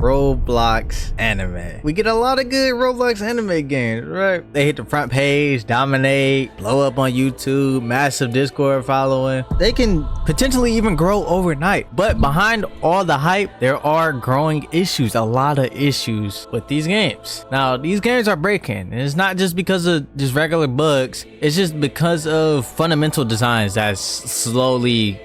Roblox anime. We get a lot of good Roblox anime games, right? They hit the front page, dominate, blow up on YouTube, massive Discord following. They can potentially even grow overnight. But behind all the hype, there are growing issues, a lot of issues with these games. Now, these games are breaking, and it's not just because of just regular bugs. It's just because of fundamental designs that's slowly,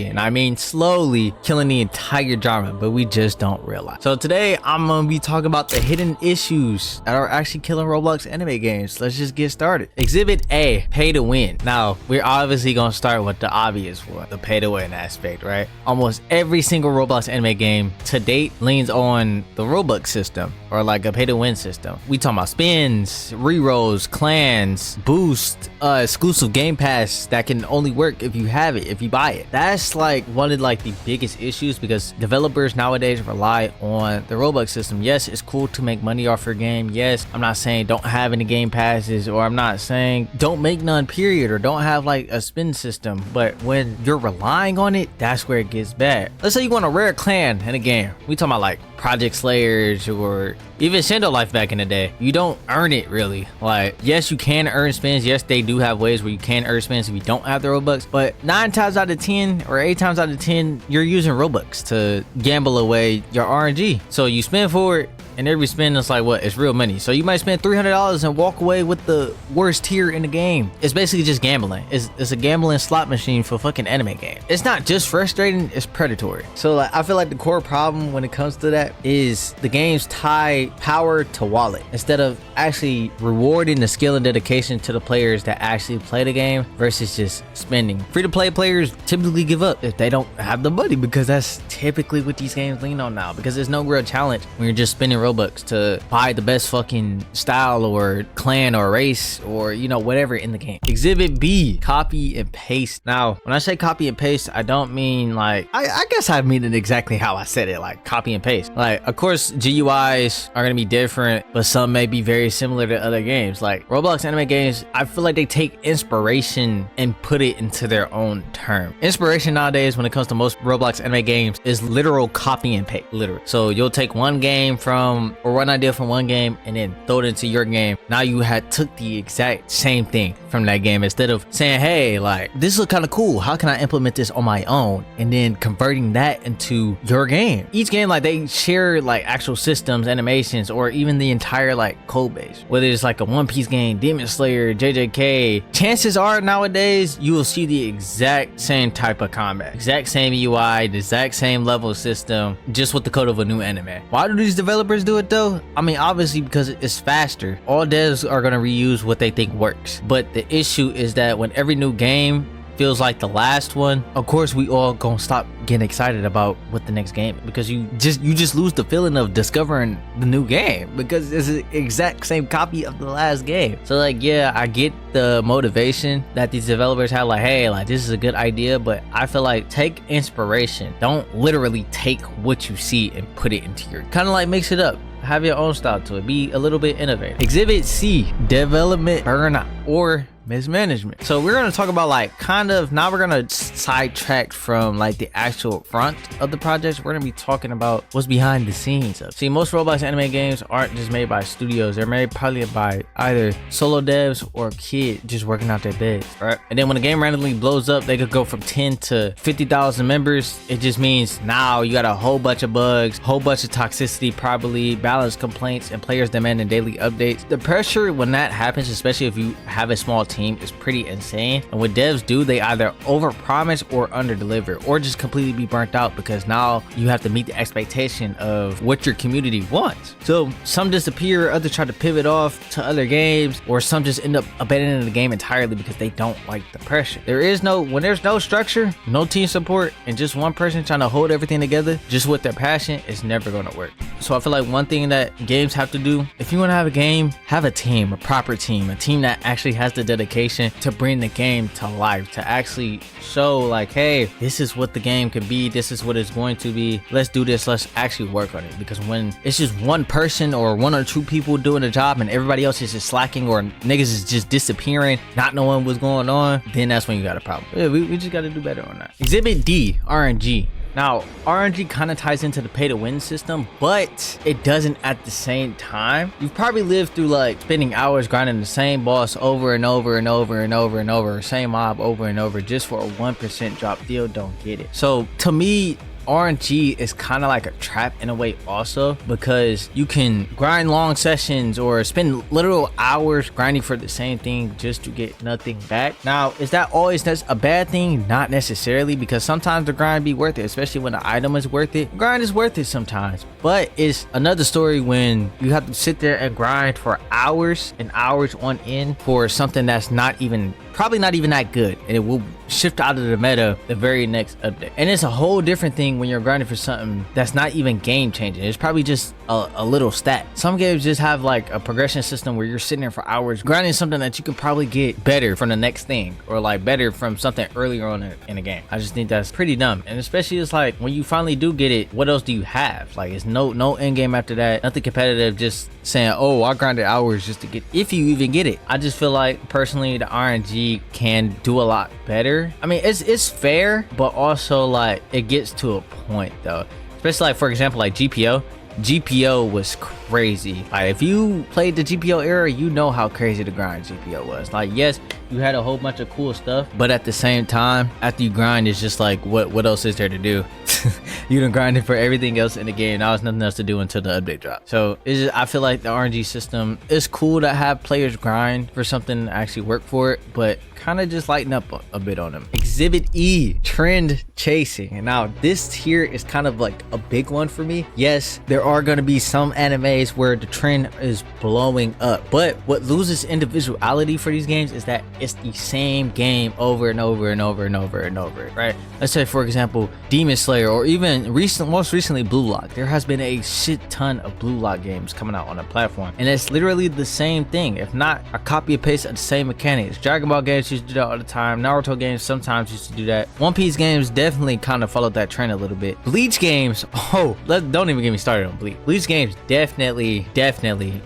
and I mean slowly, killing the entire genre, but we just don't realize. So today I'm gonna be talking about the hidden issues that are actually killing Roblox anime games. Let's just get started. Exhibit A, pay to win. Now we're obviously gonna start with the obvious one, the pay to win aspect, right? Almost every single Roblox anime game to date leans on the Robux system, or like a pay to win system. We talking about spins, rerolls, clans, boost, exclusive game pass that can only work if you have it, if you buy it. That's like one of like the biggest issues, because developers nowadays rely on the Robux system. Yes, it's cool to make money off your game. Yes, I'm not saying don't have any game passes, or I'm not saying don't make none period, or don't have like a spin system, but when you're relying on it, that's where it gets bad. Let's say you want a rare clan in a game. We talking about like Project Slayers or even Shadow Life back in the day. You don't earn it really. Like, yes, you can earn spins. Yes, they do have ways where you can earn spins if you don't have the Robux, but 9 times out of 10 or 8 times out of 10, you're using Robux to gamble away your RNG. So you spend for it, and every spin is like, what? It's real money. So you might spend $300 and walk away with the worst tier in the game. It's basically just gambling. It's a gambling slot machine for fucking anime game. It's not just frustrating, it's predatory. So like, I feel like the core problem when it comes to that is the games tie power to wallet instead of actually rewarding the skill and dedication to the players that actually play the game versus just spending. Free-to-play players typically give up if they don't have the money, because that's typically what these games lean on now, because there's no real challenge when you're just spending Robux to buy the best fucking style or clan or race or, you know, whatever in the game. Exhibit B, copy and paste. Now, when I say copy and paste, I don't mean like, I guess I mean it exactly how I said it, like copy and paste. Like, of course, GUIs are gonna be different, but some may be very similar to other games. Like Roblox anime games, I feel like they take inspiration and put it into their own term. Inspiration nowadays, when it comes to most Roblox anime games, is literal copy and paste, literally. So you'll take one game from, or one idea from one game, and then throw it into your game. Now you had took the exact same thing from that game, instead of saying, hey, like, this looks kind of cool, how can I implement this on my own, and then converting that into your game. Each game, like, they share like actual systems, animations, or even the entire like code base. Whether it's like a One Piece game, Demon Slayer, JJK, chances are nowadays you will see the exact same type of combat, exact same UI, the exact same level system, just with the code of a new anime. Why do these developers do it though? I mean, obviously because it's faster. All devs are going to reuse what they think works, but the issue is that when every new game feels like the last one, of course we all gonna stop getting excited about what the next game, because you just lose the feeling of discovering the new game, because it's the exact same copy of the last game. So like, yeah, I get the motivation that these developers have, like, hey, like, this is a good idea, but I feel like take inspiration. Don't literally take what you see and put it into your, kind of like mix it up. Have your own style to it. Be a little bit innovative. Exhibit C, development burnout or mismanagement. So we're going to talk about like kind of, now we're going to sidetrack from like the actual front of the projects. We're going to be talking about what's behind the scenes of. See, most Roblox anime games aren't just made by studios. They're made probably by either solo devs or kids just working out their beds, right? And then when the game randomly blows up, they could go from 10 to 50,000 members. It just means now you got a whole bunch of bugs, whole bunch of toxicity, probably balance complaints, and players demanding daily updates. The pressure when that happens, especially if you have a small team, is pretty insane. And what devs do, they either overpromise or underdeliver, or just completely be burnt out, because now you have to meet the expectation of what your community wants. So some disappear, others try to pivot off to other games, or some just end up abandoning the game entirely because they don't like the pressure. When there's no structure, no team support, and just one person trying to hold everything together just with their passion, it's never going to work. So I feel like one thing that games have to do, if you want to have a game, have a team, a proper team, a team that actually has the dedication to bring the game to life, to actually show like, hey, this is what the game can be, this is what it's going to be, let's do this, let's actually work on it. Because when it's just one person or one or two people doing the job and everybody else is just slacking, or niggas is just disappearing, not knowing what's going on, then that's when you got a problem. Yeah, we just got to do better on that. Exhibit D, RNG. Now, RNG kind of ties into the pay to win system, but it doesn't at the same time. You've probably lived through like spending hours grinding the same boss over and over and over and over and over, same mob over and over just for a 1% drop. Still don't get it. So to me, RNG is kind of like a trap in a way also, because you can grind long sessions or spend literal hours grinding for the same thing just to get nothing back. Now, is that always that's a bad thing? Not necessarily, because sometimes the grind be worth it, especially when the item is worth it. Grind is worth it sometimes, but it's another story when you have to sit there and grind for hours and hours on end for something that's probably not even that good, and it will shift out of the meta the very next update. And it's a whole different thing when you're grinding for something that's not even game changing. It's probably just a little stat. Some games just have like a progression system where you're sitting there for hours grinding something that you can probably get better from the next thing, or like better from something earlier on in the game. I just think that's pretty dumb. And especially it's like when you finally do get it, what else do you have? Like it's no end game after that, nothing competitive, just saying, oh, I grinded hours just to get, if you even get it. I just feel like personally the RNG can do a lot better. I mean, it's fair, but also like it gets to a point though, especially like for example like GPO was crazy. Like if you played the GPO era, you know how crazy the grind GPO was. Like yes, you had a whole bunch of cool stuff, but at the same time, after you grind, it's just like what else is there to do? You done grinded for everything else in the game. Now there's nothing else to do until the update drops. So it's just, I feel like the RNG system is cool to have players grind for something to actually work for it, but kind of just lighten up a bit on them. Exhibit E, trend chasing. And now this here is kind of like a big one for me. Yes, there are going to be some animes where the trend is blowing up, but what loses individuality for these games is that it's the same game over and over and over and over and over, right? Let's say for example Demon Slayer, or even most recently Blue Lock. There has been a shit ton of Blue Lock games coming out on the platform, and it's literally the same thing, if not a copy and paste of the same mechanics. Dragon Ball games used to do that all the time. Naruto games sometimes used to do that. One Piece games definitely kind of followed that trend a little bit. Bleach games, don't even get me started on Bleach. Bleach games definitely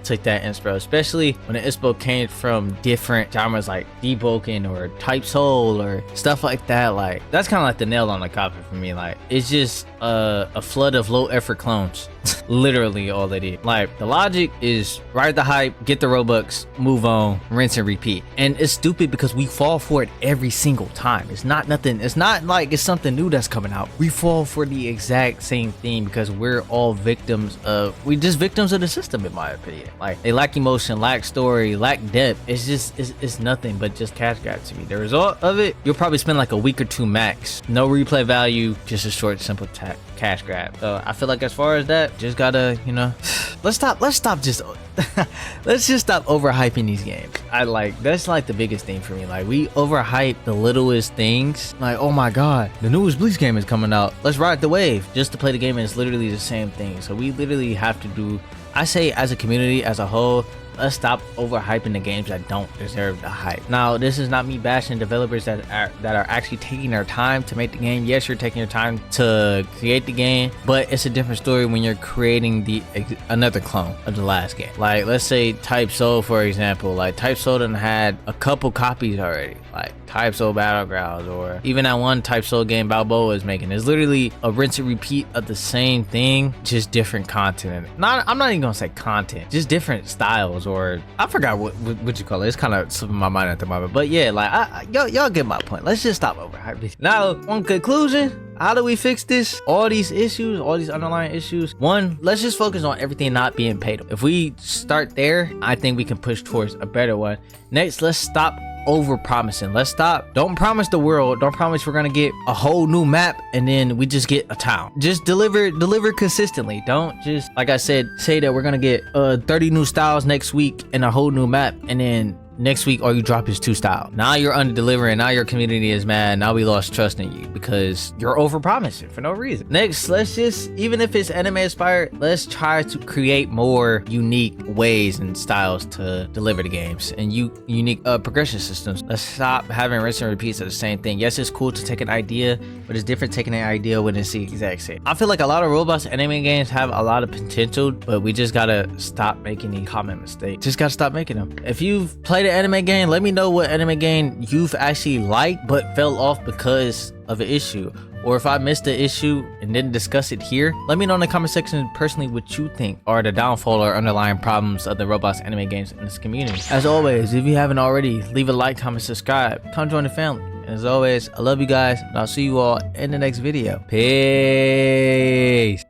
took that inspo, especially when the inspo came from different genres like Deboken or Type Soul or stuff like that. Like that's kind of like the nail on the coffin for me. Like it's just a flood of low effort clones. Literally all it is. Like the logic is ride the hype, get the Robux, move on, rinse and repeat. And it's stupid because we fall for it every single time. It's not like it's something new that's coming out. We fall for the exact same thing because we're all victims of the system, in my opinion. Like they lack emotion, lack story, lack depth. It's nothing but just cash grab to me. The result of it, you'll probably spend like a week or two max. No replay value, just a short, simple cash grab. So I feel like as far as that, just gotta, let's just stop overhyping these games. That's like the biggest thing for me. Like we overhype the littlest things. Like, oh my god, the newest Bleach game is coming out, let's ride the wave just to play the game, and it's literally the same thing. So we literally have to do, I say as a community as a whole, let's stop overhyping the games that don't deserve the hype. Now, this is not me bashing developers that are actually taking their time to make the game. Yes, you're taking your time to create the game, but it's a different story when you're creating another clone of the last game. Like, let's say Type Soul, for example. Like, Type Soul done had a couple copies already. Like, Type Soul Battlegrounds, or even that one Type Soul game Balboa is making. It's literally a rinse and repeat of the same thing, just different content. I'm not even gonna say content, just different styles, or I forgot what you call it. It's kind of slipping my mind at the moment, but yeah, like y'all get my point. Let's just stop overhyping. Now, on conclusion, how do we fix this? All these issues, all these underlying issues. One, let's just focus on everything not being paid. If we start there, I think we can push towards a better one. Next, let's stop over promising. Let's stop. Don't promise the world. Don't promise we're gonna get a whole new map and then we just get a town. Just deliver consistently. Don't just, like I said, say that we're gonna get 30 new styles next week and a whole new map, and then next week all you drop is 2 styles. Now you're under delivering. Now your community is mad. Now we lost trust in you because you're over promising for no reason. Next, let's just, even if it's anime inspired, let's try to create more unique ways and styles to deliver the games, and unique progression systems. Let's stop having rinse and repeats of the same thing. Yes, it's cool to take an idea, but it's different taking an idea when it's the exact same. I feel like a lot of Roblox anime games have a lot of potential, but we just gotta stop making these common mistakes. Just gotta stop making them. If you've played an anime game, let me know what anime game you've actually liked but fell off because of an issue, or if I missed the issue and didn't discuss it here, let me know in the comment section personally what you think are the downfall or underlying problems of the Roblox anime games in this community. As always, if you haven't already, leave a like, comment, subscribe, come join the family. And as always, I love you guys, and I'll see you all in the next video. Peace.